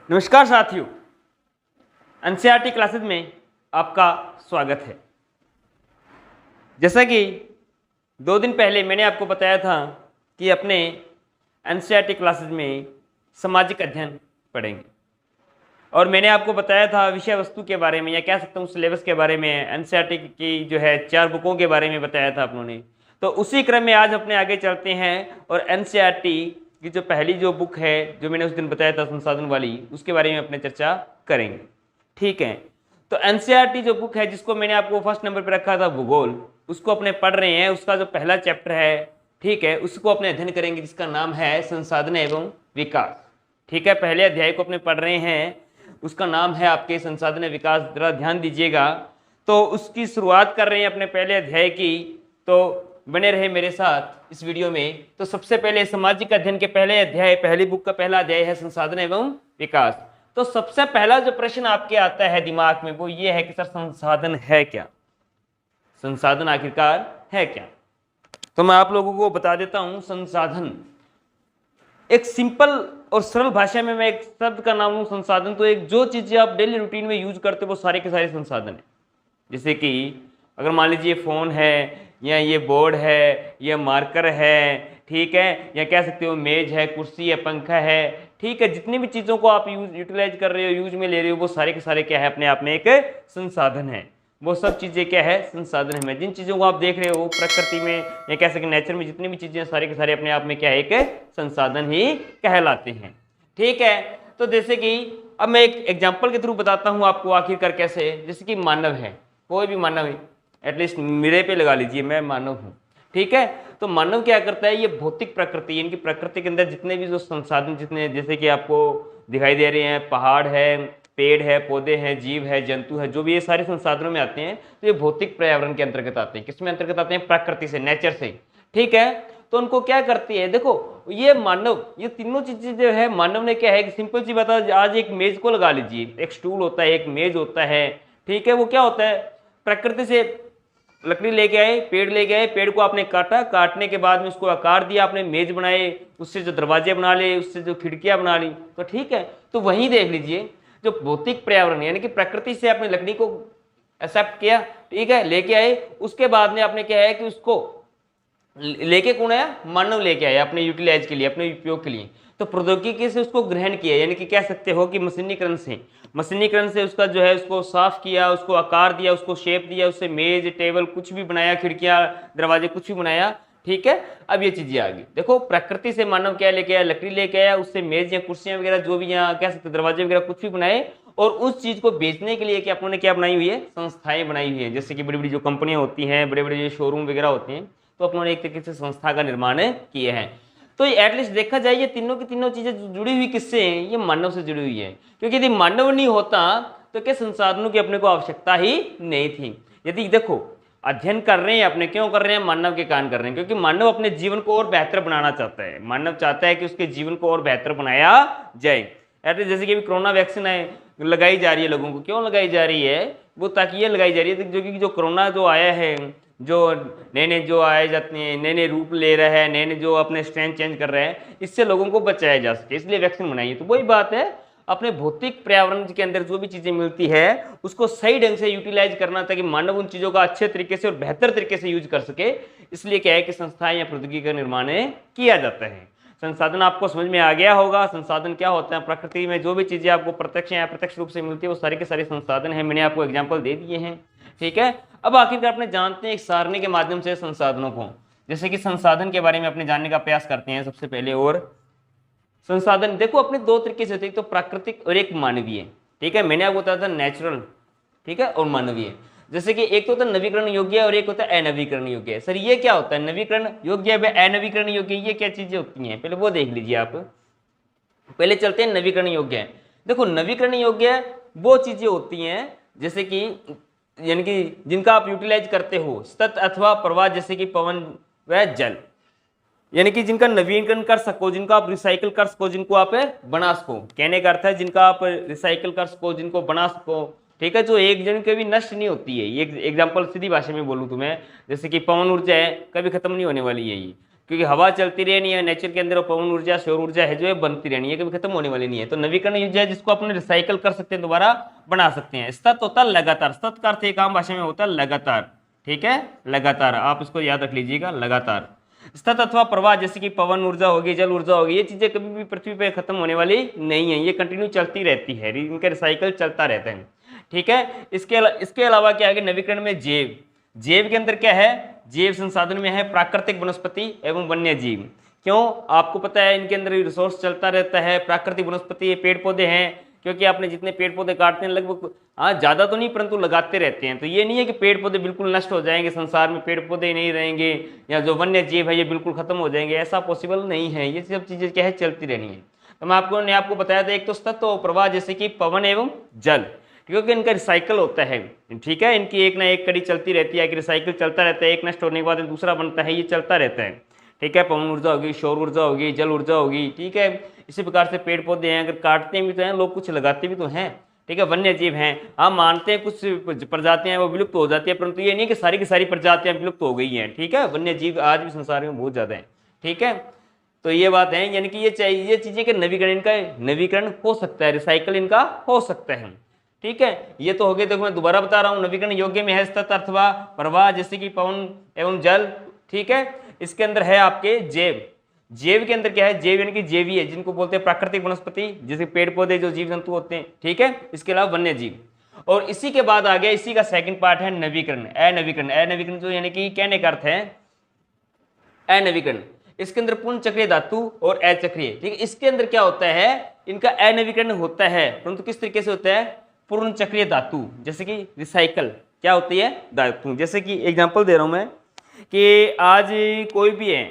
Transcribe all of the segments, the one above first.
नमस्कार साथियों, NCERT classes में आपका स्वागत है। जैसा कि 2 दिन पहले मैंने आपको बताया था कि अपने एनसीईआरटी क्लासेस में सामाजिक अध्ययन पढ़ेंगे और मैंने आपको बताया था विषय वस्तु के बारे में, या कह सकता हूँ सिलेबस के बारे में। एनसीईआरटी की जो है 4 बुकों के बारे में बताया था अपनों ने। तो उसी क्रम में आज अपने आगे चलते हैं और एनसीईआरटी की जो पहली जो बुक है जो मैंने उस दिन बताया था संसाधन वाली, उसके बारे में अपने चर्चा करेंगे। ठीक है, तो एनसीईआरटी जो बुक है जिसको मैंने आपको फर्स्ट नंबर पर रखा था भूगोल, उसको अपने पढ़ रहे हैं। उसका जो पहला चैप्टर है, ठीक है, उसको अपने अध्ययन करेंगे जिसका नाम है संसाधन एवं विकास। ठीक है, पहले अध्याय को अपने पढ़ रहे हैं, उसका नाम है आपके संसाधन विकास। जरा ध्यान दीजिएगा। तो उसकी शुरुआत कर रहे हैं अपने पहले अध्याय की, तो बने रहे मेरे साथ इस वीडियो में। तो सबसे पहले सामाजिक अध्ययन के पहले अध्याय, पहली बुक का पहला अध्याय है संसाधन एवं विकास। तो सबसे पहला जो प्रश्न आपके आता है दिमाग में वो ये है कि सर संसाधन है क्या, संसाधन आखिरकार है क्या। तो मैं आप लोगों को बता देता हूं, संसाधन एक सिंपल और सरल भाषा में मैं एक शब्द का नाम लूं संसाधन, तो एक जो चीजें आप डेली रूटीन में यूज करते हो वो सारे के सारे संसाधन है। जैसे कि अगर मान लीजिए फोन है, या ये बोर्ड है, या मार्कर है, ठीक है, या कह सकते हो मेज है, कुर्सी है, पंखा है, ठीक है, जितनी भी चीज़ों को आप यूटिलाइज कर रहे हो, यूज में ले रहे हो, वो सारे के सारे क्या है, अपने आप में एक संसाधन है। वो सब चीज़ें क्या है, संसाधन है। जिन चीज़ों को आप देख रहे हो प्रकृति में, या कह सकते नेचर में, जितनी भी चीज़ें सारे के सारे अपने आप में क्या है, एक संसाधन ही कहलाते हैं। ठीक है, तो जैसे कि अब मैं एक एग्जाम्पल के थ्रू बताता हूँ आपको आखिरकार कैसे। जैसे कि मानव है, कोई भी मानव है, एटलीस्ट मेरे पे लगा लीजिए, मैं मानव हूँ। ठीक है, तो मानव क्या करता है, ये भौतिक प्रकृति, इनकी प्रकृति के अंदर जितने भी जो संसाधन, जितने जैसे कि आपको दिखाई दे रहे हैं, पहाड़ है, पेड़ है, पौधे हैं, जीव है, जंतु है, जो भी ये सारे संसाधनों में आते हैं, तो ये भौतिक पर्यावरण के अंतर्गत आते हैं। किसमें अंतर्गत आते हैं? प्रकृति से, नेचर से। ठीक है, तो उनको क्या करती है, देखो ये मानव, ये तीनों चीजें जो है मानव ने क्या है, सिंपल सी बात है, आज एक मेज को लगा लीजिए, एक स्टूल होता है, एक मेज होता है, ठीक है, वो क्या होता है, प्रकृति से लकड़ी लेके आए, पेड़ लेके आए, पेड़ को आपने काटा, काटने के बाद में उसको आकार दिया, आपने मेज बनाए, उससे जो दरवाजे बना ले, उससे जो खिड़कियां बना ली। तो ठीक है, तो वहीं देख लीजिए, जो भौतिक पर्यावरण यानी कि प्रकृति से आपने लकड़ी को एक्सेप्ट किया, ठीक है, लेके आए, उसके बाद में आपने क्या है कि उसको लेके कौन आया, मानव लेके आया अपने यूटिलाइज के लिए, अपने उपयोग के लिए। तो प्रौद्योगिकी से उसको ग्रहण किया, यानी कि कह सकते हो कि मशीनीकरण से उसका जो है उसको साफ किया, उसको आकार दिया, उसको शेप दिया, उससे मेज टेबल कुछ भी बनाया, खिड़कियां दरवाजे कुछ भी बनाया। ठीक है, अब ये चीजें आ गई। देखो प्रकृति से मानव क्या लेके आया, लकड़ी लेके आया, उससे मेज या कुर्सियां वगैरह जो भी यहाँ कह सकते दरवाजे वगैरह कुछ भी बनाए, और उस चीज को बेचने के लिए क्या अपने क्या बनाई हुई है, संस्थाएं बनाई हुई है। जैसे कि बड़ी बड़ी जो कंपनियां होती हैं, बड़े बड़े जो शोरूम वगैरह होते हैं, तो अपनों एक तरीके से संस्था का निर्माण किए हैं। तो एटलीस्ट देखा जाए ये तीनों की तीनों चीजें जुड़ी हुई किससे हैं, ये मानव से जुड़ी हुई है। क्योंकि यदि मानव नहीं होता तो क्या संसाधनों की अपने को आवश्यकता ही नहीं थी। यदि देखो अध्ययन कर रहे हैं अपने, क्यों कर रहे हैं, मानव के कारण कर रहे हैं, क्योंकि मानव अपने जीवन को और बेहतर बनाना चाहता है। मानव चाहता है कि उसके जीवन को और बेहतर बनाया जाए। एटलीस्ट जैसे कि अभी कोरोना वैक्सीन है, लगाई जा रही है लोगों को, क्यों लगाई जा रही है, वो ताकि ये लगाई जा रही है जो कि जो कोरोना जो आया है, जो नए जो आए जाते हैं, नए रूप ले रहा है, नए जो अपने स्ट्रेन चेंज कर रहे हैं, इससे लोगों को बचाया जा सके, इसलिए वैक्सीन बनाई है। तो वही बात है, अपने भौतिक पर्यावरण के अंदर जो भी चीजें मिलती है उसको सही ढंग से यूटिलाइज करना, ताकि मानव उन चीजों का अच्छे तरीके से और बेहतर तरीके से यूज कर सके। इसलिए क्या है कि संस्थाएं या प्रौद्योगिकी का निर्माण किया जाता है। संसाधन आपको समझ में आ गया होगा, संसाधन क्या होता है। प्रकृति में जो भी चीजें आपको प्रत्यक्ष या अप्रत्यक्ष रूप से मिलती है वो सारे के सारे संसाधन है। मैंने आपको एग्जाम्पल दे दिए हैं। ठीक है, अब आखिरकार अपने जानते हैं एक सारणी के माध्यम से संसाधनों को। जैसे कि संसाधन के बारे में अपने जानने का प्रयास करते हैं सबसे पहले। और संसाधन देखो अपने 2 तरीके से होते हैं, एक तो प्राकृतिक और एक मानवीय। ठीक है, मैंने आपको बताया था नेचुरल, ठीक है, और मानवीय। जैसे कि एक तो होता है नवीकरण योग्य और एक होता है अनवीकरण योग्य। सर ये क्या होता है, नवीकरण योग्य अनवीकरण योग्य, ये क्या चीजें होती हैं, पहले वो देख लीजिए आप। पहले चलते हैं नवीकरण योग्य। देखो नवीकरण योग्य वो चीजें होती हैं जैसे कि यानी कि जिनका आप यूटिलाइज करते हो, सतत अथवा प्रवाह, जैसे कि पवन व जल, यानी कि जिनका नवीकरण कर सको, जिनको आप रिसाइकिल कर सको, जिनको आप बना सको। कहने का अर्थ है जिनका आप रिसाइकिल कर सको, जिनको बना सको। ठीक है, जो एक जन कभी नष्ट नहीं होती है। ये एग्जांपल सीधी भाषा में बोलूँ तुम्हें, जैसे कि पवन ऊर्जा है, कभी खत्म नहीं होने वाली है ये। क्योंकि हवा चलती रहनी है नेचर के अंदर, पवन ऊर्जा सौर ऊर्जा है जो है बनती रहनी है, कभी खत्म होने वाली नहीं है। तो नवीकरण ऊर्जा है जिसको अपने रिसाइकल कर सकते हैं, दोबारा बना सकते हैं। सतत होता है लगातार, सतत का अर्थ एक आम भाषा में होता है लगातार, ठीक है, लगातार, आप इसको याद रख लीजिएगा, लगातार। सतत अथवा प्रवाह जैसे कि पवन ऊर्जा होगी, जल ऊर्जा होगी, ये चीजें कभी भी पृथ्वी पर खत्म होने वाली नहीं है, ये कंटिन्यू चलती रहती है, इनका रिसाइकल चलता रहता है, ठीक है। इसके अलावा क्या है, नवीकरण में जैव, जैव के अंदर क्या है, जैव संसाधन में है प्राकृतिक वनस्पति एवं वन्य जीव। क्यों, आपको पता है इनके अंदर रिसोर्स चलता रहता है। प्राकृतिक वनस्पति पेड़ पौधे हैं, क्योंकि आपने जितने पेड़ पौधे काटते हैं लगभग, हाँ ज़्यादा तो नहीं परंतु लगाते रहते हैं। तो ये नहीं है कि पेड़ पौधे बिल्कुल नष्ट हो जाएंगे, संसार में पेड़ पौधे नहीं रहेंगे, या जो वन्य जीव है ये बिल्कुल खत्म हो जाएंगे, ऐसा पॉसिबल नहीं है। ये सब चीज़ें क्या है, चलती रहनी है। तो मैं आपको बताया था, एक तो सतत प्रवाह जैसे कि पवन एवं जल, क्योंकि इनका रिसाइकल होता है, ठीक है, इनकी एक ना एक कड़ी चलती रहती है कि रिसाइकल चलता रहता है, एक नष्ट होने के बाद दूसरा बनता है, ये चलता रहता है, ठीक है। पवन ऊर्जा होगी, सौर ऊर्जा होगी, जल ऊर्जा होगी, ठीक है। इसी प्रकार से पेड़ पौधे हैं, अगर काटते भी तो हैं लोग, कुछ लगाते भी तो हैं, ठीक है। वन्य जीव हैं, हम मानते हैं कुछ प्रजातियां वो विलुप्त हो जाती है, परंतु ये नहीं कि सारी की सारी प्रजातियां विलुप्त हो गई हैं, ठीक है। वन्य जीव आज भी संसार में बहुत ज़्यादा है, ठीक है। तो ये बात है, यानी कि ये चीज़ें कि नवीकरण हो सकता है, रिसाइकल इनका हो सकता है, ठीक है। ये तो हो गए, देखो मैं दोबारा बता रहा हूँ, नवीकरण योग्य में है सतत अथवा प्रवाह जैसे कि पवन एवं जल, ठीक है। इसके अंदर है आपके जैव, जैव के अंदर क्या है, जैव यानी कि जैवीय, जिनको बोलते हैं प्राकृतिक वनस्पति, जैसे पेड़ पौधे जो जीव जंतु होते हैं, ठीक है। इसके अलावा वन्य जीव, और इसी के बाद आ गया, इसी का सेकंड पार्ट है नवीकरण, अनवीकरण जो यानी कि कहने का अर्थ है अनवीकरण। इसके अंदर पूर्ण चक्रीय धातु और अचक्रीय, ठीक है। इसके अंदर क्या होता है, इनका अनवीकरण होता है, परंतु किस तरीके से होता है, पूर्ण चक्रीय धातु, जैसे कि रिसाइकल क्या होती है, धातु। जैसे कि एग्जांपल दे रहा हूं मैं, कि आज कोई भी है,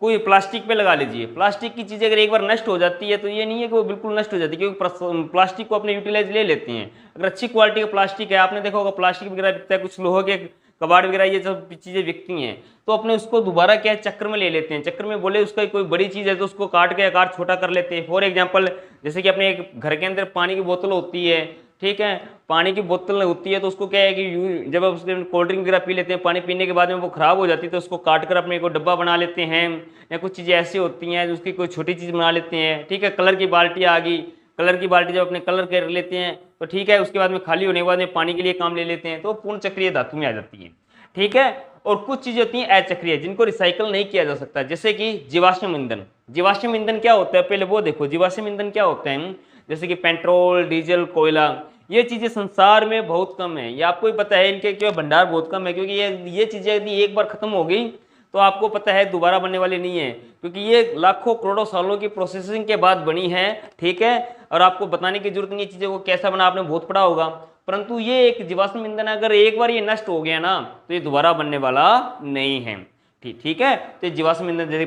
कोई प्लास्टिक पे लगा लीजिए, प्लास्टिक की चीज़ें अगर एक बार नष्ट हो जाती है तो ये नहीं है कि वो बिल्कुल नष्ट हो जाती है, क्योंकि प्लास्टिक को अपने यूटिलाइज ले लेते हैं। अगर अच्छी क्वालिटी का प्लास्टिक है, आपने देखा होगा प्लास्टिक वगैरह बिकता है, कुछ लोहे के कबाड़ वगैरह ये सब चीज़ें बिकती हैं, तो अपने उसको दोबारा क्या है, चक्कर में ले लेते हैं। चक्कर में बोले उसका कोई बड़ी चीज़ है तो उसको काट के आकार छोटा कर लेते हैं। फॉर एग्जाम्पल, जैसे कि अपने एक घर के अंदर पानी की बोतल होती है, ठीक है, पानी की बोतल होती है, तो उसको क्या है कि जब आप उसके कोल्ड ड्रिंक वगैरह पी लेते हैं, पानी पीने के बाद में वो खराब हो जाती है, तो उसको काट कर अपने को डब्बा बना लेते हैं, या कुछ चीज़ें ऐसी होती हैं उसकी कोई छोटी चीज़ बना लेते हैं, ठीक है। कलर की बाल्टी आ गई, कलर की बाल्टी जब अपने कलर कर लेते हैं तो ठीक है, उसके बाद में खाली होने के बाद में पानी के लिए काम ले लेते हैं, तो पूर्ण चक्रीय धातु में आ जाती है, ठीक है। और कुछ चीज़ें होती हैं अचक्रीय, जिनको रिसाइकल नहीं किया जा सकता, जैसे कि जीवाश्म ईंधन। जीवाश्म ईंधन क्या होता है, पहले वो देखो, जीवाश्म ईंधन क्या होता है, जैसे कि पेट्रोल, डीजल, कोयला, ये चीज़ें संसार में बहुत कम है, ये आपको ही पता है, इनके क्या भंडार बहुत कम है, क्योंकि ये चीज़ें यदि एक बार खत्म हो गई तो आपको पता है दोबारा बनने वाली नहीं है, क्योंकि ये लाखों करोड़ों सालों की प्रोसेसिंग के बाद बनी है, ठीक है। और आपको बताने की जरूरत नहीं है चीज़ें को कैसा बना, आपने बहुत पढ़ा होगा। परंतु ये एक जीवाश्म ईंधन अगर एक बार ये नष्ट हो गया ना तो ये दोबारा बनने वाला नहीं है, ठीक है। तो जीवाश्म ईंधन जैसे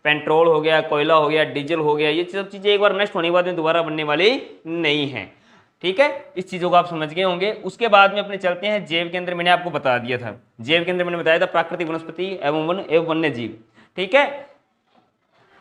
पेट्रोल हो गया, कोयला हो गया, डीजल हो गया, ये सब चीज़ें एक बार नष्ट होने के बाद में दोबारा बनने वाली नहीं है, ठीक है। इस चीज़ों को आप समझ गए होंगे। उसके बाद में अपने चलते हैं जैव के अंदर, मैंने आपको बता दिया था, जैव के अंदर मैंने बताया था प्राकृतिक वनस्पति एवं वन एवं वन्य जीव, ठीक है।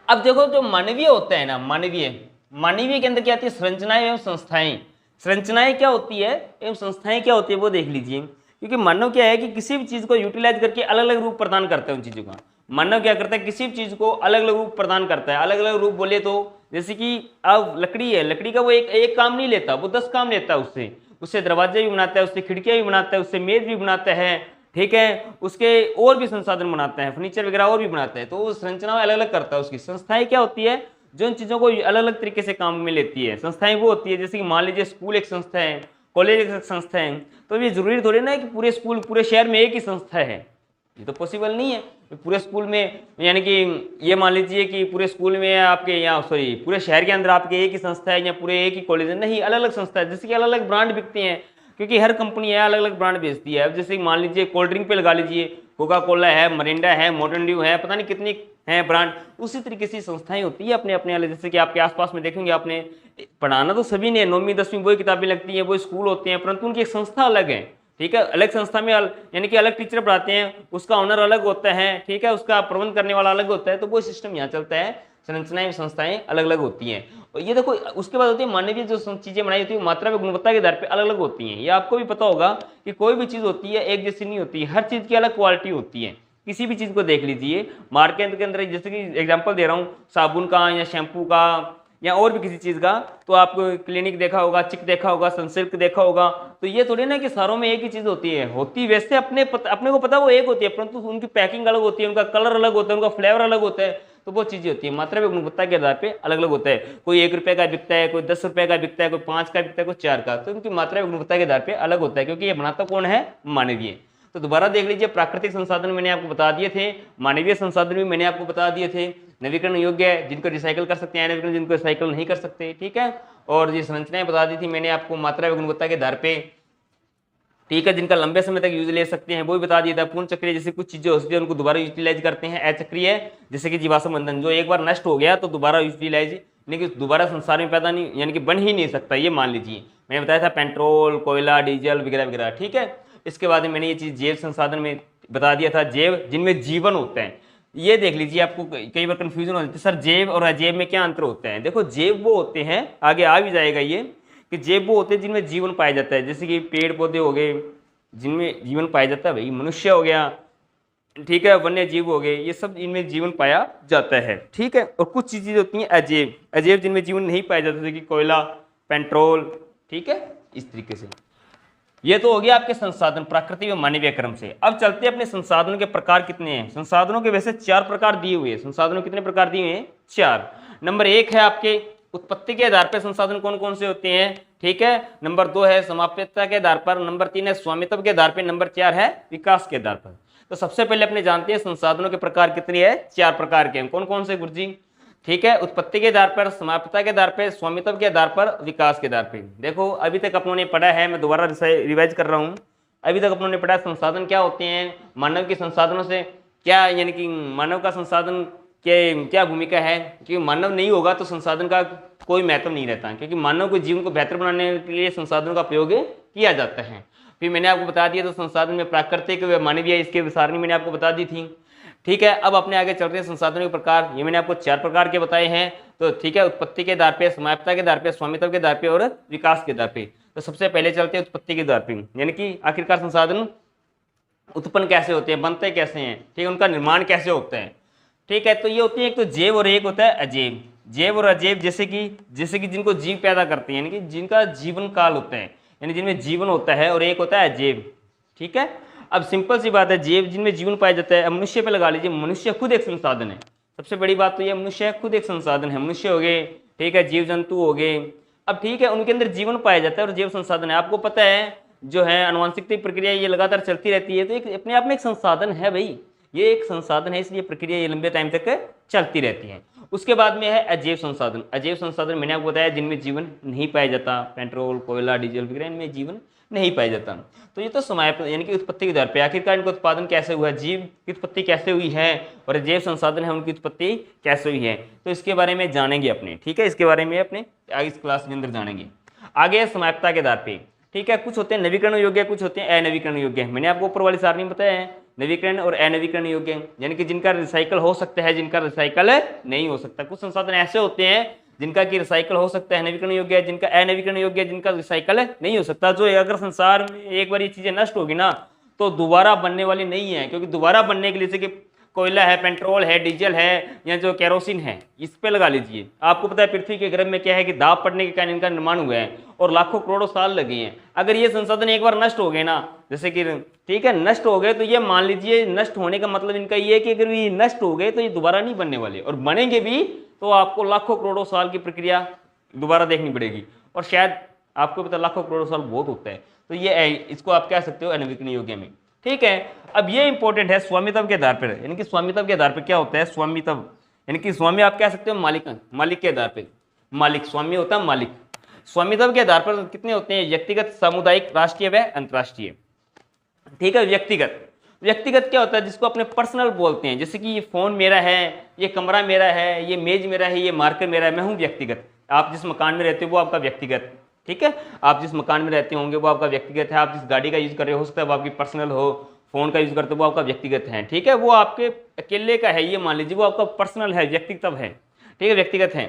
अब देखो जो मानवीय होता है ना, मानवीय के अंदर क्या आती है, संरचनाएं एवं संस्थाएं। संरचनाएं क्या होती है एवं संस्थाएं क्या होती है वो देख लीजिए, क्योंकि मानव क्या है कि किसी भी चीज़ को यूटिलाइज करके अलग अलग रूप प्रदान करता है उन चीज़ों का। मानव क्या करता है, किसी भी चीज़ को अलग अलग रूप प्रदान करता है। अलग अलग रूप बोले तो जैसे कि अब लकड़ी है, लकड़ी का वो एक काम नहीं लेता, वो 10 काम लेता है। उससे दरवाजे भी बनाता है, उससे खिड़कियाँ भी बनाता है, उससे मेज भी बनाता है, ठीक है, उसके और भी संसाधन बनाता है, फर्नीचर वगैरह और भी बनाता है। तो वो संरचना अलग अलग करता है उसकी। संस्थाएं क्या होती है, जो इन चीज़ों को अलग अलग तरीके से काम में लेती है। संस्थाएं वो होती है जैसे कि मान लीजिए स्कूल एक संस्था है, कॉलेज एक संस्था है, तो ये जरूरी थोड़ी ना है कि पूरे स्कूल पूरे शहर में एक ही संस्था है, ये तो पॉसिबल नहीं है। पूरे स्कूल में यानी कि ये मान लीजिए कि पूरे स्कूल में आपके यहाँ पूरे शहर के अंदर आपके एक ही संस्था है या पूरे एक ही कॉलेज है, नहीं, अलग अलग संस्था है। जैसे कि अलग अलग ब्रांड बिकते हैं, क्योंकि हर कंपनी है अलग अलग ब्रांड बेचती है। अब जैसे मान लीजिए कोल्ड ड्रिंक पे लगा लीजिए, कोका कोला है, मरिंडा है, माउंटेन ड्यू है, पता नहीं कितनी हैं ब्रांड। उसी तरीके से संस्थाएं होती है अपने अपने वाले। जैसे कि आपके आसपास में देखेंगे, आपने पढ़ाना तो सभी ने, 9वीं 10वीं वही किताबें लगती हैं, वो स्कूल होते हैं, परंतु उनकी एक संस्था अलग है, ठीक है। अलग संस्था में यानी कि अलग टीचर पढ़ाते हैं, उसका ऑनर अलग होता है, ठीक है, उसका प्रबंध करने वाला अलग होता है। तो वो सिस्टम यहाँ चलता है, संरचनाएं संस्थाएं अलग अलग होती हैं। और ये देखो उसके बाद होती है मानवीय जो चीज़ें बनाई होती है मात्रा व गुणवत्ता के आधार पे अलग अलग होती हैं। ये आपको भी पता होगा कि कोई भी चीज़ होती है एक जैसी नहीं होती है, हर चीज़ की अलग क्वालिटी होती है, किसी भी चीज़ को देख लीजिए, मार्केट के अंदर जैसे कि एग्जांपल दे रहा हूँ साबुन का या शैम्पू का या और भी किसी चीज़ का, तो आपको क्लिनिक देखा होगा, चिक देखा होगा, सनसिल्क देखा होगा, तो ये थोड़ी ना कि सारों में एक ही चीज़ होती है, होती वैसे अपने को पता वो एक होती है, परंतु उनकी पैकिंग अलग होती है, उनका कलर अलग होता है, उनका फ्लेवर अलग होता है, तो वो चीज़ें होती है, मात्रा में गुणवत्ता के आधार पे अलग अलग होता है। कोई 1 रुपये का बिकता है, कोई 10 रुपये का बिकता है, कोई 5 का बिकता है, कोई 4 का, तो उनकी मात्रा में गुणवत्ता के आधार पे अलग होता है, क्योंकि ये बनाता कौन है, मानवीय। तो दोबारा देख लीजिए, प्राकृतिक संसाधन मैंने आपको बता दिए थे, मानवीय संसाधन भी मैंने आपको बता दिए थे, नवीकरण योग्य है जिनको रिसाइकल कर सकते हैं, नवीकरण जिनको रिसाइकल नहीं कर सकते, ठीक है। और ये संरचनाएं बता दी थी मैंने आपको मात्रा व गुणवत्ता के आधार पे, ठीक है, जिनका लंबे समय तक यूज ले सकते हैं वो भी बता दिया था। पूर्ण चक्रीय जैसे कुछ चीजें होती है उनको दोबारा यूटिलाइज करते हैं। अचक्रीय जैसे कि जीवाश्म ईंधन जो एक बार नष्ट हो गया तो दोबारा यूटिलाइज यानी कि दोबारा संसार में पैदा नहीं यानी कि बन ही नहीं सकता, ये मान लीजिए। मैंने बताया था पेट्रोल, कोयला, डीजल वगैरह वगैरह, ठीक है। इसके बाद मैंने ये चीज़ जैव संसाधन में बता दिया था, जैव जिनमें जीवन होते हैं। ये देख लीजिए, आपको कई बार कंफ्यूजन हो जाती है, सर जैव और अजैव में क्या अंतर होता है। देखो जैव वो होते हैं, आगे आ भी जाएगा ये, कि जैव वो होते हैं जिनमें जीवन पाया जाता है, जैसे कि पेड़ पौधे हो गए जिनमें जीवन पाया जाता है, भाई मनुष्य हो गया, ठीक है, वन्य जीव हो गए, ये सब इनमें जीवन पाया जाता है, ठीक है। और कुछ चीज़ें होती हैं अजैव, अजैव जिनमें जीवन नहीं पाया जाता, जैसे कि कोयला, पेट्रोल, ठीक है, इस तरीके से। ये तो हो गया आपके संसाधन प्राकृतिक व मानवीय क्रम से। अब चलते हैं अपने संसाधनों के प्रकार कितने हैं। संसाधनों के वैसे 4 प्रकार दिए हुए हैं। संसाधनों कितने प्रकार दिए हुए हैं? 4। नंबर 1 है आपके उत्पत्ति के आधार पर संसाधन कौन कौन से होते हैं, ठीक है। नंबर 2 है समाप्यता के आधार पर, नंबर 3 है स्वामित्व के आधार पर, नंबर 4 है विकास के आधार पर। तो सबसे पहले अपने जानते हैं संसाधनों के प्रकार कितने हैं? 4 प्रकार के हैं। कौन कौन से गुरुजी? ठीक है, उत्पत्ति के आधार पर, समाप्यता के आधार पर, स्वामित्व के आधार पर, विकास के आधार पर। देखो अभी तक अपनों ने पढ़ा है, मैं दोबारा रिवाइज कर रहा हूँ। अभी तक अपनों ने पढ़ा संसाधन क्या होते हैं, मानव के संसाधनों से क्या यानी कि मानव का संसाधन के क्या भूमिका है, क्योंकि मानव नहीं होगा तो संसाधन का कोई महत्व नहीं रहता, क्योंकि मानव के जीवन को बेहतर बनाने के लिए संसाधनों का प्रयोग किया जाता है। फिर मैंने आपको बता दिया तो संसाधन में प्राकृतिक व मानवीय, इसके विसारणी मैंने आपको बता दी थी, ठीक है। अब अपने आगे चलते हैं संसाधनों के प्रकार। ये मैंने आपको 4 प्रकार के बताए हैं, तो ठीक है, उत्पत्ति के आधार पे, समाप्यता के आधार पे, स्वामित्व के आधार पे और विकास के आधार पे। तो सबसे पहले चलते हैं उत्पत्ति के आधार पे, यानी कि आखिरकार संसाधन उत्पन्न कैसे होते हैं, बनते कैसे हैं, ठीक है, उनका निर्माण कैसे होता है, ठीक है। तो ये होती है एक तो जैव और एक होता है अजैव। जैव और अजैव जैसे कि जिनको जीव पैदा करते हैं, यानी कि जिनका जीवन काल होता है, यानी जिनमें जीवन होता है, और एक होता है अजैव, ठीक है। अब सिंपल सी बात है, जैव जिनमें जीवन पाया जाता है। अब मनुष्य पे लगा लीजिए, मनुष्य खुद एक संसाधन है। सबसे बड़ी बात तो ये मनुष्य खुद एक संसाधन है। मनुष्य हो गए, ठीक है, जीव जंतु हो गए, अब ठीक है, उनके अंदर जीवन पाया जाता है और जैव संसाधन है। आपको पता है जो है अनुवांशिक प्रक्रिया ये लगातार चलती रहती है, तो एक अपने आप में एक संसाधन है भाई, ये एक संसाधन है, इसलिए प्रक्रिया ये लंबे टाइम तक चलती रहती है। उसके बाद में है अजैव संसाधन। अजैव संसाधन मैंने आपको बताया जिनमें जीवन नहीं पाया जाता, पेट्रोल, कोयला, डीजल वगैरह, इनमें जीवन नहीं पाया जाता। तो ये तो समाप्त यानी कि उत्पत्ति के आधार पर, आखिरकार इनका उत्पादन कैसे हुआ, जीव की उत्पत्ति कैसे हुई है, और जैव संसाधन है उनकी उत्पत्ति कैसे हुई है, तो इसके बारे में जानेंगे अपने, ठीक है। इसके बारे में अपने आगे इस क्लास के अंदर जानेंगे। आगे है समाप्यता के आधार पे, ठीक है। कुछ होते हैं नवीकरण योग्य, कुछ होते हैं अनवीकरण योग्य। मैंने आपको ऊपर वाली सारणी में बताया है, नवीकरण और अनवीकरण योग्य, यानी कि जिनका रिसाइकल हो सकता है, जिनका रिसाइकल नहीं हो सकता। कुछ संसाधन ऐसे होते हैं जिनका कि रिसाइकल हो सकता है, नवीकरण योग्य है, जिनका अनवीकरण योग्य है, जिनका रिसाइकल नहीं हो सकता। जो अगर संसार में एक बार ये चीजें नष्ट होगी ना तो दोबारा बनने वाली नहीं है, क्योंकि दोबारा बनने के लिए जैसे कि कोयला है, पेट्रोल है, डीजल है, या जो केरोसिन है, इस पे लगा लीजिए। आपको पता है पृथ्वी के गर्भ में क्या है कि दाब पड़ने के कारण इनका निर्माण हुआ है और लाखों करोड़ों साल लगे हैं। अगर ये संसाधन एक बार नष्ट हो गए ना, जैसे कि ठीक है नष्ट हो गए, तो ये मान लीजिए नष्ट होने का मतलब इनका ये है कि अगर ये नष्ट हो गए तो ये दोबारा नहीं बनने वाले, और बनेंगे भी तो आपको लाखों करोड़ों साल की प्रक्रिया दोबारा देखनी पड़ेगी, और शायद आपको पता लाखों करोड़ों साल बहुत होता है। तो ये इसको आप कह सकते हो अनवीकरण योग्य में, ठीक है। अब ये इंपॉर्टेंट है स्वामित्व के आधार पर, यानी कि स्वामित्व के आधार पर क्या होता है स्वामित्व, यानी कि स्वामी आप कह सकते हो मालिक के आधार पर। मालिक स्वामी होता है मालिक। स्वामित्व के आधार पर कितने होते हैं? व्यक्तिगत, सामुदायिक, राष्ट्रीय व अंतर्राष्ट्रीय, ठीक है। व्यक्तिगत क्या होता है? जिसको अपने पर्सनल बोलते हैं, जैसे कि ये फोन मेरा है, ये कमरा मेरा है, ये मेज मेरा है, ये मार्कर मेरा है, मैं हूँ व्यक्तिगत। आप जिस मकान में रहते हो वो आपका व्यक्तिगत, ठीक है। आप जिस मकान में रहते होंगे वो आपका व्यक्तिगत है। आप जिस गाड़ी का यूज कर रहे हो सकता है वो आपकी पर्सनल हो, फोन का यूज करते हो वो आपका व्यक्तिगत है, ठीक है। वो आपके अकेले का है, ये मान लीजिए वो आपका पर्सनल है, व्यक्तित्व है, ठीक है, व्यक्तिगत है।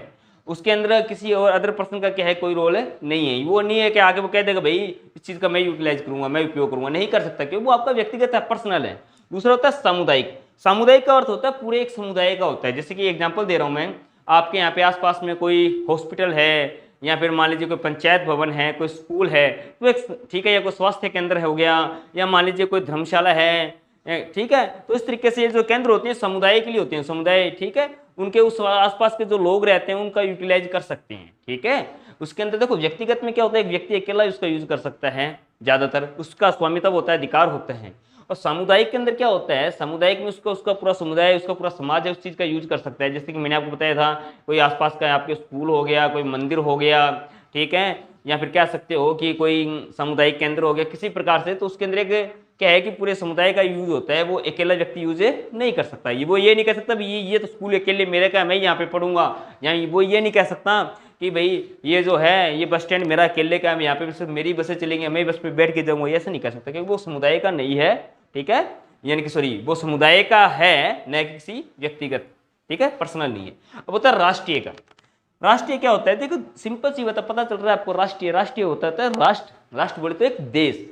उसके अंदर किसी और अदर पर्सन का क्या है, कोई रोल है नहीं है। वो नहीं है कि आगे वो कह देगा भाई इस चीज़ का मैं यूटिलाइज करूंगा, मैं उपयोग करूंगा, नहीं कर सकता, क्योंकि वो आपका व्यक्तिगत है, पर्सनल है। दूसरा होता है सामुदायिक। सामुदायिक का अर्थ होता है पूरे एक समुदाय का होता है। जैसे कि एग्जाम्पल दे रहा हूँ मैं, आपके यहाँ पे आसपास में कोई हॉस्पिटल है, या फिर मान लीजिए कोई पंचायत भवन है, कोई स्कूल है, तो एक ठीक है, या कोई स्वास्थ्य केंद्र हो गया, या मान लीजिए कोई धर्मशाला है, ठीक है। तो इस तरीके से ये जो केंद्र होते हैं समुदाय के लिए होते हैं, समुदाय, ठीक है, उनके उस आसपास के जो लोग रहते हैं उनका यूटिलाइज कर सकते हैं, ठीक है। उसके अंदर देखो व्यक्तिगत में क्या होता है, एक व्यक्ति अकेला उसका यूज कर सकता है, ज्यादातर उसका स्वामित्व होता है, अधिकार होते हैं। और सामुदायिक के अंदर क्या होता है, सामुदायिक में उसका उसका पूरा समुदाय, उसका पूरा समाज है, उस चीज का यूज कर सकता है। जैसे कि मैंने आपको बताया था, कोई आसपास का आपके स्कूल हो गया, कोई मंदिर हो गया, ठीक है, या फिर कह सकते हो कि कोई सामुदायिक केंद्र हो गया किसी प्रकार से, तो उसके अंदर एक क्या है कि पूरे समुदाय का यूज होता है, वो अकेला व्यक्ति यूज नहीं कर सकता। वो ये नहीं कह सकता ये तो स्कूल अकेले मेरे का है, मैं यहाँ पे पढ़ूंगा, या वो ये नहीं कह सकता कि भाई ये जो है ये बस स्टैंड मेरा अकेले का है, यहाँ पे सिर्फ मेरी बसें चलेंगी, मैं बस पे बैठ के जाऊंगा, ऐसा नहीं कर सकता, क्योंकि वो समुदाय का नहीं है, ठीक है, यानी कि सॉरी वो समुदाय का है, न कि किसी व्यक्तिगत, ठीक है, पर्सनल नहीं है। अब होता है राष्ट्रीय का। राष्ट्रीय क्या होता है, देखो सिंपल सी बात पता चल रहा है आपको। राष्ट्रीय, राष्ट्रीय होता है राष्ट्र, राष्ट्र बोले तो एक देश,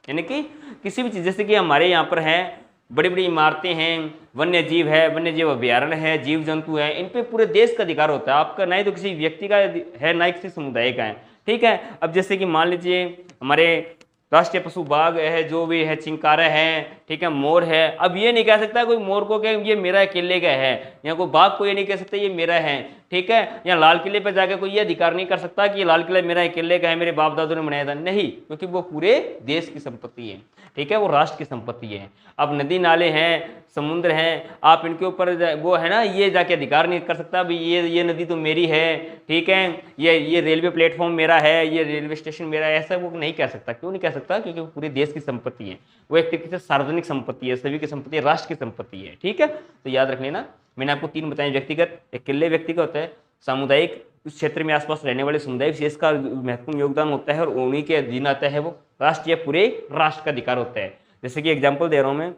यानी कि किसी भी चीज, जैसे कि हमारे यहाँ पर है बड़ी बड़ी इमारतें हैं, वन्य जीव है, वन्य जीव अभ्यारण्य है, जीव जंतु है, इन पे पूरे देश का अधिकार होता है आपका, ना ही तो किसी व्यक्ति का है, ना ही किसी समुदाय का है, ठीक है। अब जैसे कि मान लीजिए हमारे राष्ट्रीय पशु बाघ है, जो भी है, चिंकारा है, ठीक है, मोर है। अब ये नहीं कह सकता कोई मोर को कि ये मेरा अकेले का है, या कोई बाघ को ये नहीं कह सकता ये मेरा है, ठीक है। या लाल किले पर जाकर कोई ये अधिकार नहीं कर सकता कि ये लाल किला मेरा अकेले का है, मेरे बाप दादों ने बनाया था, नहीं, क्योंकि वो पूरे देश की संपत्ति है, ठीक है, वो राष्ट्र की संपत्ति है। अब नदी नाले हैं, समुद्र हैं, आप इनके ऊपर वो है ना, ये जाके अधिकार नहीं कर सकता भी ये नदी तो मेरी है, ठीक है, ये रेलवे प्लेटफॉर्म मेरा है, ये रेलवे स्टेशन मेरा है, ऐसा वो नहीं कह सकता। क्यों नहीं कह सकता, क्योंकि वो पूरे देश की संपत्ति है, वो एक तरीके से सार्वजनिक संपत्ति है, सभी की संपत्ति है, राष्ट्र की संपत्ति है, ठीक है। तो याद रख लेना, मैंने आपको तीन बताए, व्यक्तिगत, अकेले व्यक्ति का होता है, सामुदायिक, उस क्षेत्र में आसपास रहने वाले समुदाय विशेष का महत्वपूर्ण योगदान होता है, और उन्हीं के अधीन आता है वो राष्ट्रीय, पूरे राष्ट्र का अधिकार होता है। जैसे कि एग्जाम्पल दे रहा हूँ मैं,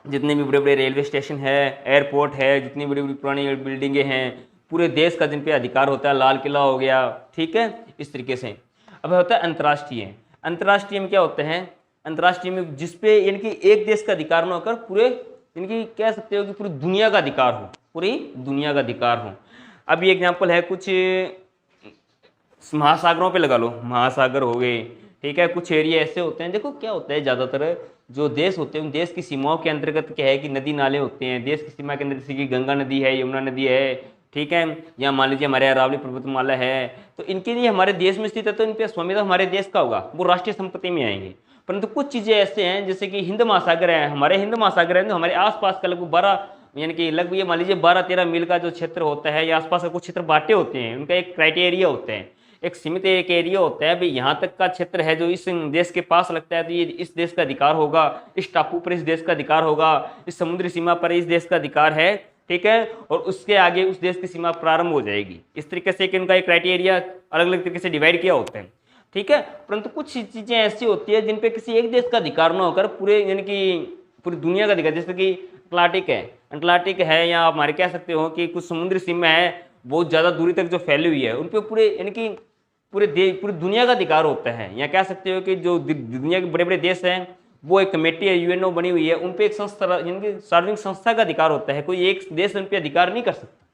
जितने भी बड़े बड़े रेलवे स्टेशन है, एयरपोर्ट है, जितनी बड़ी बड़ी पुरानी बिल्डिंगें हैं, पूरे देश का जिन पे अधिकार होता है, लाल किला हो गया, ठीक है, इस तरीके से। अब होता है अंतर्राष्ट्रीय। अंतर्राष्ट्रीय में क्या होता है, अंतर्राष्ट्रीय में जिसपे यानी कि एक देश का अधिकार न होकर पूरे, यानी कि कह सकते हो कि पूरी दुनिया का अधिकार हो, पूरी दुनिया का अधिकार हो। अब ये एग्जाम्पल है, कुछ महासागरों पे लगा लो, महासागर हो गए, ठीक है, कुछ एरिया ऐसे होते हैं। देखो क्या होता है, ज़्यादातर जो देश होते हैं उन देश की सीमाओं के अंतर्गत क्या है कि नदी नाले होते हैं, देश की सीमा के अंदर, जैसे कि गंगा नदी है, यमुना नदी है, ठीक है, या मान लीजिए हमारे अरावली पर्वतमाला है, तो इनके लिए हमारे देश में स्थित है, तो इन पर स्वामित्व हमारे देश का होगा, वो राष्ट्रीय संपत्ति में आएंगे। परंतु कुछ चीज़ें ऐसे हैं, जैसे कि हिंद महासागर है, हमारे हिंद महासागर है, तो हमारे आसपास का लगभग 12, यानी कि लगभग ये मान लीजिए 12-13 मील का जो क्षेत्र होता है, या आसपास का कुछ क्षेत्र बांटे होते हैं, उनका एक क्राइटेरिया होता है, एक सीमित एक एरिया होता है, भाई यहाँ तक का क्षेत्र है जो इस देश के पास लगता है, तो ये इस देश का अधिकार होगा, इस टापू पर इस देश का अधिकार होगा, इस समुद्री सीमा पर इस देश का अधिकार है, ठीक है, और उसके आगे उस देश की सीमा प्रारंभ हो जाएगी। इस तरीके से कि उनका एक क्राइटेरिया अलग अलग तरीके से डिवाइड किया होता है, ठीक है। परंतु कुछ चीज़ें ऐसी होती है जिन पे किसी एक देश का अधिकार न होकर पूरे, यानी कि पूरी दुनिया का अधिकार, जैसे कि अटलांटिक है, या हमारे कह सकते हो कि कुछ समुद्री सीमा है बहुत ज़्यादा दूरी तक जो फैली हुई है, उन पर पूरे, यानी कि पूरी दुनिया का अधिकार होता है। या कह सकते हो कि जो दुनिया के बड़े बड़े देश हैं, वो एक कमेटी है, यूएनओ बनी हुई है, उन पर एक संस्था, यानी कि सार्वजनिक संस्था का अधिकार होता है, कोई एक देश उन पर अधिकार नहीं कर सकता,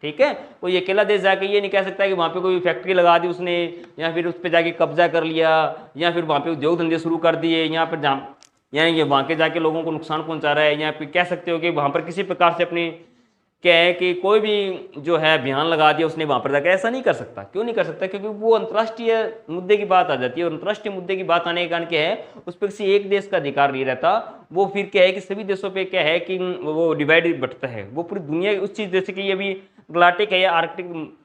ठीक है। कोई अकेला देश जाके ये नहीं कह सकता कि वहाँ पे कोई फैक्ट्री लगा दी उसने, या फिर उस पर जाके कब्जा कर लिया, या फिर वहाँ पे उद्योग धंधे शुरू कर दिए, यहाँ पर यानी कि वहाँ के जाके लोगों को नुकसान पहुँचा रहा है, या फिर कह सकते हो कि वहाँ पर किसी प्रकार से अपनी क्या है कि कोई भी जो है अभियान लगा दिया उसने वहाँ पर जाकर, ऐसा नहीं कर सकता। क्यों नहीं कर सकता, क्योंकि वो अंतर्राष्ट्रीय मुद्दे की बात आ जाती है, और अंतर्राष्ट्रीय मुद्दे की बात आने के कारण क्या है, उस पर किसी एक देश का अधिकार नहीं रहता, वो फिर क्या है कि सभी देशों पे क्या है कि वो डिवाइड बटता है, वो पूरी दुनिया उस चीज़, जैसे कि अभी अटलांटिक है या आर्कटिक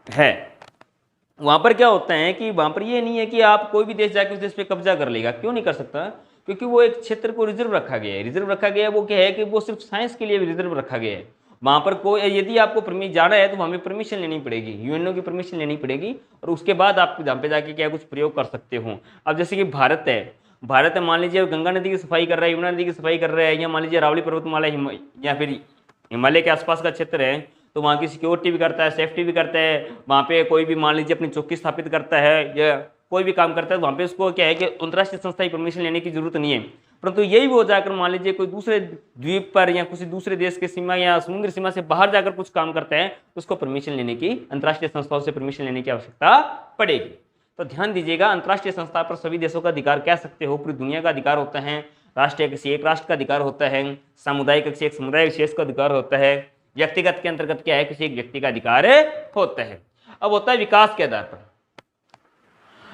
है, वहाँ पर क्या होता है कि वहाँ पर ये नहीं है कि आप कोई भी देश जाके उस देश पे कब्जा कर लेगा। क्यों नहीं कर सकता, क्योंकि वो एक क्षेत्र को रिजर्व रखा गया है। रिजर्व रखा गया है वो क्या है कि वो सिर्फ साइंस के लिए रिजर्व रखा गया है। वहाँ पर कोई, यदि आपको जाना है तो हमें परमिशन लेनी पड़ेगी, यूएनओ की परमिशन लेनी पड़ेगी, और उसके बाद आप जहाँ पे जाके क्या कुछ प्रयोग कर सकते हो। अब जैसे कि भारत है, मान लीजिए गंगा नदी की सफाई कर रहा है, यमुना नदी की सफाई कर रहा है, या मान लीजिए अरावली पर्वतमाला या फिर हिमालय के आसपास का क्षेत्र है, तो वहाँ की सिक्योरिटी भी करता है, सेफ्टी भी करता है, वहाँ पे कोई भी मान लीजिए अपनी चौकी स्थापित करता है या कोई भी काम करता है तो वहाँ पे उसको क्या है कि अंतर्राष्ट्रीय संस्था की परमिशन लेने की जरूरत नहीं है। परंतु यही वो जाकर मान लीजिए कोई दूसरे द्वीप पर या किसी दूसरे देश की सीमा या समुद्र सीमा से बाहर जाकर कुछ काम करता है तो उसको परमिशन लेने की, अंतर्राष्ट्रीय संस्थाओं से परमिशन लेने की आवश्यकता पड़ेगी। तो ध्यान दीजिएगा, अंतर्राष्ट्रीय संस्था पर सभी देशों का अधिकार कह सकते हो, पूरी दुनिया का अधिकार होता है। राष्ट्रीय किसी एक राष्ट्र का अधिकार होता है, सामुदायिक किसी एक समुदाय विशेष का अधिकार होता है, व्यक्तिगत के अंतर्गत क्या है, किसी एक व्यक्ति का अधिकार होता है। अब होता है विकास के आधार पर।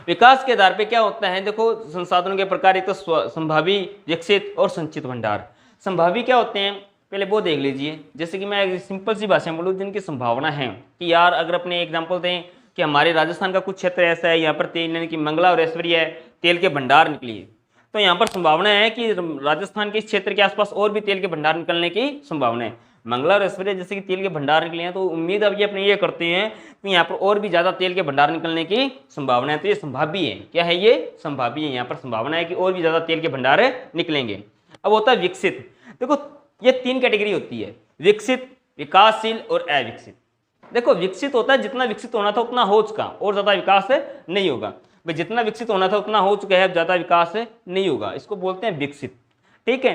विकास के आधार पे क्या होता है, देखो संसाधनों के प्रकार, एक तो संभावी, विकसित और संचित भंडार। संभावी क्या होते हैं पहले वो देख लीजिए। जैसे कि मैं सिंपल सी भाषा में बोलूँ, जिनकी संभावना है कि यार अगर अपने एग्जांपल दें कि हमारे राजस्थान का कुछ क्षेत्र ऐसा है, यहाँ पर तेल यानी कि मंगला और ऐश्वर्य है, तेल के भंडार निकली है, तो यहाँ पर संभावना है कि राजस्थान के इस क्षेत्र के आसपास और भी तेल के भंडार निकलने की संभावना है। मंगला और ऐश्वर्य जैसे कि तेल के भंडार निकले हैं तो उम्मीद अब ये अपने ये करते हैं कि यहाँ पर और भी ज़्यादा तेल के भंडार निकलने की संभावना है। तो ये संभावी है, क्या है ये, संभावी है। यहाँ पर संभावना है कि और भी ज़्यादा तेल के भंडार निकलेंगे। अब होता है विकसित। देखो ये तीन कैटेगरी होती है, विकसित, विकासशील और अविकसित। देखो विकसित होता है जितना विकसित होना था उतना हो चुका, और ज़्यादा विकास नहीं होगा। भाई जितना विकसित होना था उतना हो चुका है, अब ज़्यादा विकास नहीं होगा, इसको बोलते हैं विकसित। ठीक है,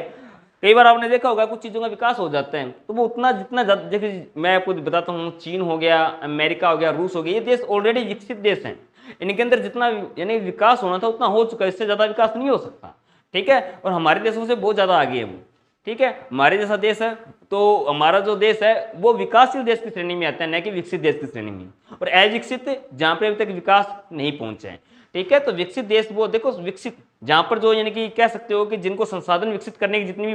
कई बार आपने देखा होगा कुछ चीज़ों का विकास हो जाता है तो वो उतना जितना, देखिए मैं आपको बताता हूँ, चीन हो गया, अमेरिका हो गया, रूस हो गया, ये देश ऑलरेडी विकसित देश हैं। इनके अंदर जितना यानी विकास होना था उतना हो चुका है, इससे ज़्यादा विकास नहीं हो सकता। ठीक है, और हमारे देशों से बहुत ज़्यादा आगे है वो। ठीक है, हमारे जैसा देश है तो हमारा जो देश है वो विकासशील देश की श्रेणी में आता है, न कि विकसित देश की श्रेणी में, और अविकसित जहाँ पर अभी तक विकास नहीं पहुँचे हैं। ठीक है, तो विकसित देश वो देखो, विकसित जहाँ पर जो यानी कि कह सकते हो कि जिनको संसाधन विकसित करने की जितनी भी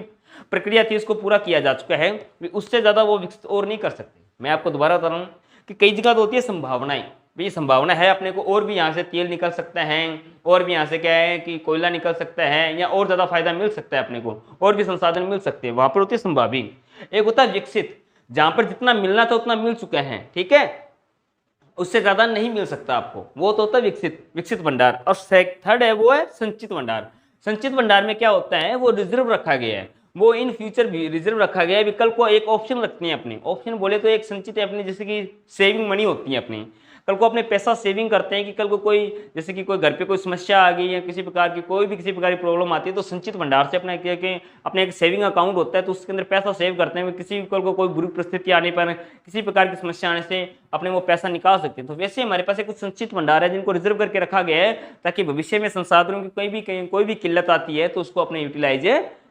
प्रक्रिया थी उसको पूरा किया जा चुका है, उससे ज़्यादा वो विकसित और नहीं कर सकते। मैं आपको दोबारा बता रहा हूँ कि कई जगह तो होती है संभावनाएं, भाई संभावना है अपने को और भी यहाँ से तेल निकल सकता है, और भी यहाँ से क्या है कि कोयला निकल सकता है, या और ज़्यादा फायदा मिल सकता है अपने को, और भी संसाधन मिल सकते हैं, वहाँ पर होती है संभावी। एक होता है विकसित, जहाँ पर जितना मिलना था उतना मिल चुका है, ठीक है, उससे ज़्यादा नहीं मिल सकता आपको, वो तो होता है विकसित भंडार। और थर्ड है वो है संचित भंडार। संचित भंडार में क्या होता है, वो रिजर्व रखा गया है, वो इन फ्यूचर भी रिजर्व रखा गया है, विकल्प को एक ऑप्शन रखते हैं अपने। ऑप्शन बोले तो एक संचित है अपनी, जैसे कि सेविंग मनी होती है अपनी, कल को अपने पैसा सेविंग करते हैं कि कल को कोई, जैसे कि कोई घर पे कोई समस्या आ गई या किसी प्रकार की कोई भी किसी प्रकार की प्रॉब्लम आती है तो संचित भंडार से अपना क्या कि अपने एक सेविंग अकाउंट होता है तो उसके अंदर पैसा सेव करते हैं, किसी कल को कोई बुरी परिस्थिति आने पर, किसी प्रकार की समस्या आने से अपने वो पैसा निकाल सकते हैं। तो वैसे हमारे पास एक कुछ संचित भंडार है जिनको रिजर्व करके रखा गया है ताकि भविष्य में संसाधनों की कोई भी किल्लत आती है तो उसको अपने यूटिलाइज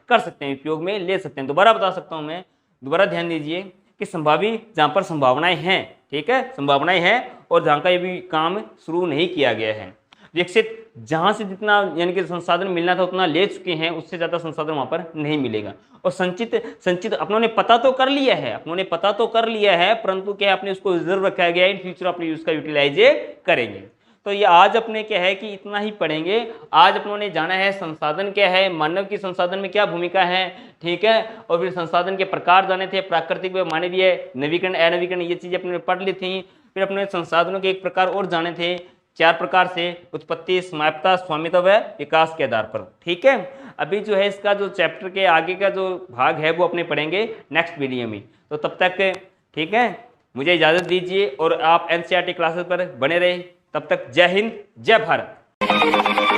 कर सकते हैं, उपयोग में ले सकते हैं। दोबारा बता सकता हूँ मैं, दोबारा ध्यान दीजिए कि संभावी जहाँ पर संभावनाएं हैं, ठीक है, संभावनाएं हैं, और जहाँ का ये भी काम शुरू नहीं किया गया है। विकसित जहाँ से जितना यानी कि संसाधन मिलना था उतना ले चुके हैं, उससे ज़्यादा संसाधन वहाँ पर नहीं मिलेगा। और संचित अपनों ने पता तो कर लिया है, परंतु क्या अपने उसको रिजर्व रखा गया है, इन फ्यूचर अपने उसका यूटिलाइज करेंगे। तो ये आज अपने क्या है कि इतना ही पढ़ेंगे। आज अपनों ने जाना है संसाधन क्या है, मानव की संसाधन में क्या भूमिका है, ठीक है, और फिर संसाधन के प्रकार जाने थे, प्राकृतिक व मानवीय, नवीकरण, अनवीकरण, ये चीज़ें अपने पढ़ ली थी। फिर अपने संसाधनों के एक प्रकार और जाने थे, 4 प्रकार से, उत्पत्ति, समाप्यता, स्वामित्व व विकास के आधार पर। ठीक है, अभी जो है इसका जो चैप्टर के आगे का जो भाग है वो अपने पढ़ेंगे नेक्स्ट वीडियो में। तो तब तक ठीक है, मुझे इजाज़त दीजिए और आप NCERT क्लासेस पर बने रहे। तब तक जय हिंद, जय भारत।